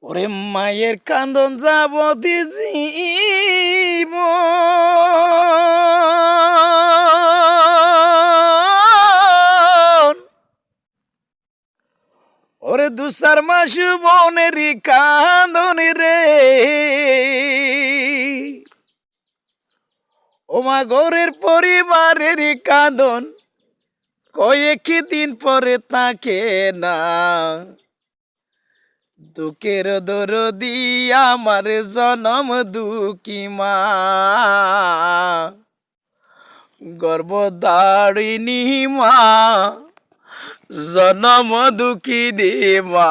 ওরে মায়ের কান্দন যাবতি জীব ওরে ২-৪ মাস বনেরই কান্দন রে ওমা ঘরের পরিবারের কান্দন কয়েক দিন পরে তাকে না দুঃখের দরদি আমার জনম দুঃখী মা গর্ভধারিণী মা জনম দুঃখিনী মা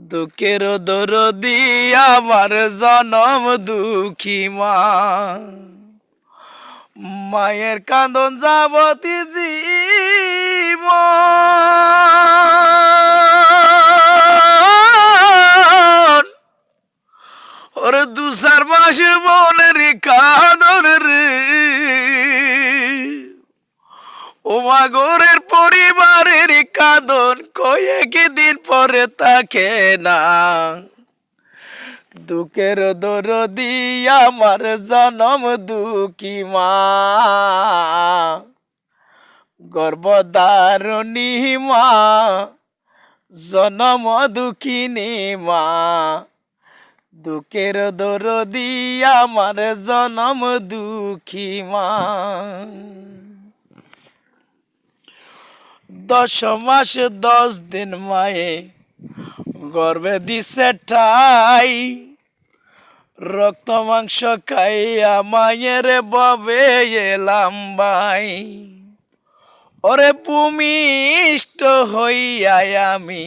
দুঃখের দরদি আমার জনম দুঃখী মা মায়ের কান্দন যাবতি জীব ওরে ২-৪ মাস বনের কাঁদন রে ওমা ঘরের পরিবারের কাঁদন কয়েক দিন পরে তাকে না দুঃখের দরদি আমার জনম দুঃখী মা গর্ভধারিণী মা জনম দুঃখিনী মা দুঃখের দরদি আমার জনম দুঃখী মা ১০ মাস ১০ দিন মায়ে গর্ভে দিছে ঠাই রক্ত মাংস খাইয়া মায়ের ববে এলাম ভাই ওরে ভূমিষ্ঠ হইয়া আমি